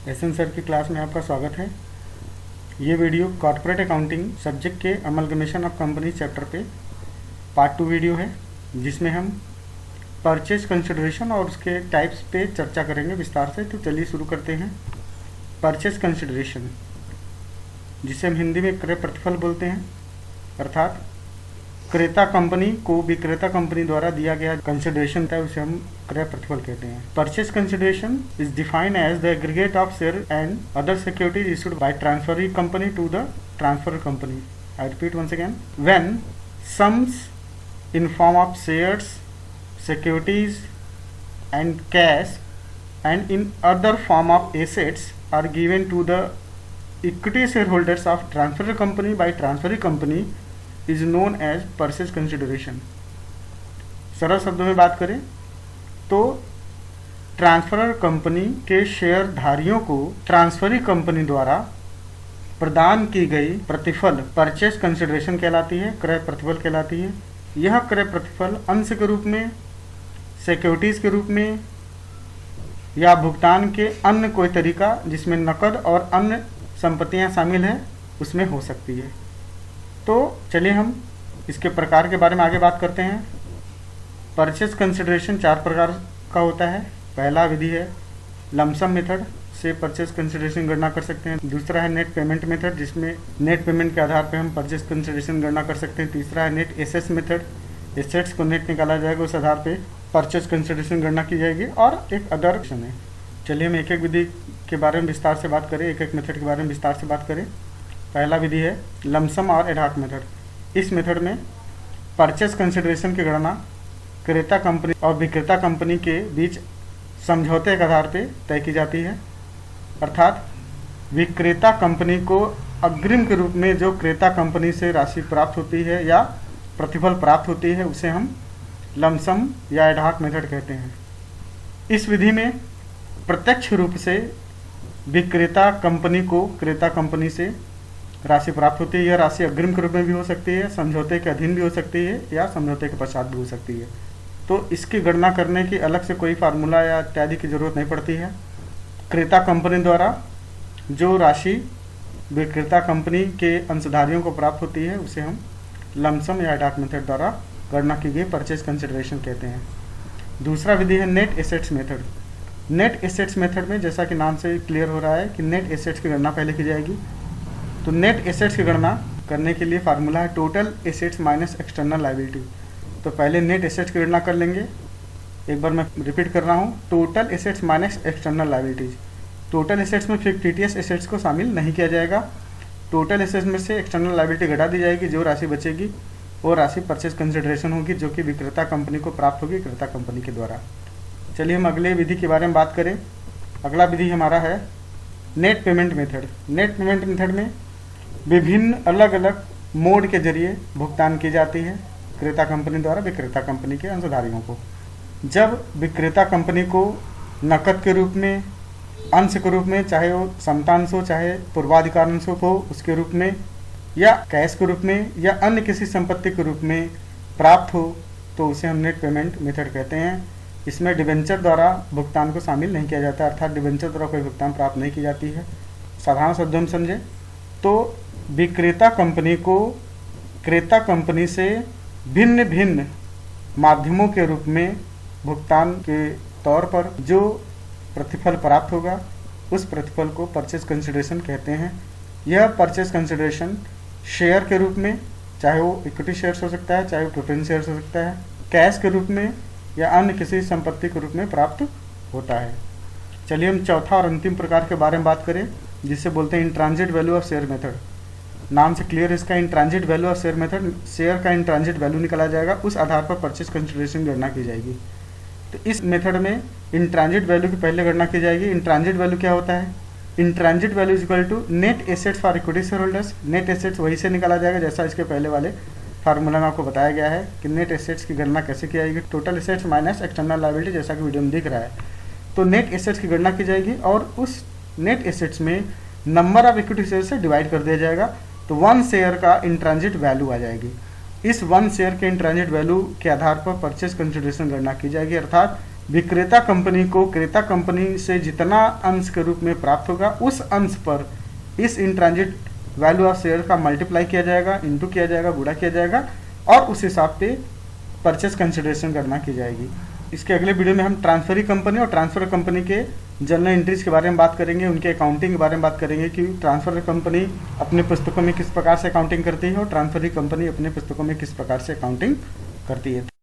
SN sir की class में आपका स्वागत है। ये वीडियो कॉर्पोरेट अकाउंटिंग सब्जेक्ट के अमलगमेशन ऑफ कंपनी चैप्टर पे पार्ट 2 वीडियो है, जिसमें हम परचेज कंसिडरेशन और उसके टाइप्स पे चर्चा करेंगे विस्तार से। तो चलिए शुरू करते हैं। परचेज कंसिडरेशन, जिसे हम हिंदी में क्रय प्रतिफल बोलते हैं, अर्थात क्रेता कंपनी को विक्रेता कंपनी द्वारा दिया गया कंसिडरेशन था, उसे हम क्रय प्रतिफल कहते हैं। Purchase consideration is defined as the aggregate of share and other securities issued by transferring company to the transfer company. I repeat once again, when sums in form of shares, securities and cash and in other form of assets are given to the equity shareholders of transfer company by transferring company is known as purchase consideration। सरल शब्दों में बात करें तो transfer company के शेयरधारियों को transferee company द्वारा प्रदान की गई प्रतिफल परचेज कंसिडरेशन कहलाती है, क्रय प्रतिफल कहलाती है। यह क्रय प्रतिफल अंश के रूप में, सिक्योरिटीज के रूप में या भुगतान के अन्य कोई तरीका जिसमें नकद और अन्य संपत्तियां शामिल हैं उसमें हो सकती है। तो चलिए हम इसके प्रकार के बारे में आगे बात करते हैं। परचेज कंसिडरेशन 4 प्रकार का होता है। पहला विधि है लमसम मेथड से परचेज कंसिडरेशन गणना कर सकते हैं। दूसरा है नेट पेमेंट मेथड, जिसमें नेट पेमेंट के आधार पर हम परचेज कंसिडरेशन गणना कर सकते हैं। तीसरा है नेट एसेट्स मेथड, एसेट्स को नेट निकाला जाएगा, उस आधार पे परचेज कंसिडरेशन गणना की जाएगी। और एक अदर ऑप्शन है। चलिए हम एक एक विधि के बारे में विस्तार से बात करें, एक एक मेथड के बारे में विस्तार से बात करें। पहला विधि है लमसम और एडहॉक मेथड। इस मेथड में परचेज कंसिडरेशन की गणना क्रेता कंपनी और विक्रेता कंपनी के बीच समझौते के आधार पर तय की जाती है, अर्थात विक्रेता कंपनी को अग्रिम के रूप में जो क्रेता कंपनी से राशि प्राप्त होती है या प्रतिफल प्राप्त होती है उसे हम लमसम या एडहॉक मेथड कहते हैं। इस विधि में प्रत्यक्ष रूप से विक्रेता कंपनी को क्रेता कंपनी से राशि प्राप्त होती है। यह राशि अग्रिम के रूप में भी हो सकती है, समझौते के अधीन भी हो सकती है या समझौते के पश्चात भी हो सकती है। तो इसकी गणना करने की अलग से कोई फार्मूला या इत्यादि की जरूरत नहीं पड़ती है। क्रेता कंपनी द्वारा जो राशि विक्रेता कंपनी के अंशधारियों को प्राप्त होती है उसे हम लमसम या एडहॉक मेथड द्वारा गणना की गई परचेज कंसिडरेशन कहते हैं। दूसरा विधि है net assets method. Net assets method में जैसा कि नाम से क्लियर हो रहा है कि नेट एसेट्स की गणना पहले की जाएगी। तो नेट एसेट्स की गणना करने के लिए फार्मूला है total assets minus external liability. तो पहले नेट एसेट्स की गणना कर लेंगे। एक बार मैं रिपीट कर रहा हूँ, total assets minus external liabilities. Total assets में फिर टीटीएस एसेट्स को शामिल नहीं किया जाएगा। टोटल एसेट्स में से एक्सटर्नल लायबिलिटी घटा दी जाएगी। जो राशि बचेगी वो राशि परचेज कंसिडरेशन होगी, जो कि विक्रेता कंपनी को प्राप्त होगी क्रेता कंपनी के द्वारा। चलिए हम अगले विधि के बारे में बात करें। अगला विधि हमारा है net payment method. Net payment method में विभिन्न अलग अलग मोड के जरिए भुगतान की जाती है क्रेता कंपनी द्वारा विक्रेता कंपनी के अंशधारियों को। जब विक्रेता कंपनी को नकद के रूप में, अंश के रूप में, चाहे वो समतांश हो चाहे पूर्वाधिकार अंश हो, उसके रूप में या कैश के रूप में या अन्य किसी संपत्ति के रूप में प्राप्त हो, तो उसे हम नेट पेमेंट मेथड कहते हैं। इसमें डिबेंचर द्वारा भुगतान को शामिल नहीं किया जाता, अर्थात डिबेंचर द्वारा कोई भुगतान प्राप्त नहीं की जाती है। साधारण शब्दों में समझें तो विक्रेता कंपनी को क्रेता कंपनी से भिन्न भिन्न माध्यमों के रूप में भुगतान के तौर पर जो प्रतिफल प्राप्त होगा उस प्रतिफल को परचेज कंसिडरेशन कहते हैं। यह परचेज कंसिडरेशन शेयर के रूप में, चाहे वो इक्विटी शेयर्स हो सकता है, चाहे वो प्रेफरेंस शेयर्स हो सकता है, कैश के रूप में या अन्य किसी संपत्ति के रूप में प्राप्त होता है। चलिए हम चौथा और अंतिम प्रकार के बारे में बात करें, जिसे बोलते हैं intrinsic value of share method. नाम से क्लियर इसका intrinsic value of share method. Share का इंट्रांजिट वैल्यू निकाला जाएगा, उस आधार पर परचेज कंसिडरेशन गणना की जाएगी। तो इस मेथड में इंट्रांजिट वैल्यू की पहले गणना की जाएगी। इंट्रांजिट वैल्यू क्या होता है? Intrinsic value is equal to net assets for equity shareholders. Net assets वही से निकाला जाएगा जैसा इसके पहले वाले फार्मूला में आपको बताया गया है कि नेट एसेट्स की गणना कैसे की जाएगी। Total assets minus external liability, जैसा कि वीडियो में दिख रहा है। तो नेट एसेट्स की गणना की जाएगी और उस नेट एसेट्स में नंबर ऑफ इक्विटी शेयर से डिवाइड कर दिया जाएगा। तो 1 शेयर का इंट्रांजिट वैल्यू आ जाएगी। इस 1 शेयर के इंट्रांजिट वैल्यू के आधार पर परचेज कंसिडरेशन गणना की जाएगी, अर्थात विक्रेता कंपनी को क्रेता कंपनी से जितना अंश के रूप में प्राप्त होगा उस अंश पर इस in transit value of share का मल्टीप्लाई किया जाएगा, इंटू किया जाएगा, गुणा किया जाएगा और उस हिसाब पे परचेस कंसिडरेशन गणना की जाएगी। इसके अगले वीडियो में हम ट्रांसफरी कंपनी और ट्रांसफर कंपनी के जर्नल एंट्रीज के बारे में बात करेंगे, उनके अकाउंटिंग के बारे में बात करेंगे कि ट्रांसफर कंपनी अपने पुस्तकों में किस प्रकार से अकाउंटिंग करती है और ट्रांसफरी कंपनी अपने पुस्तकों में किस प्रकार से अकाउंटिंग करती है।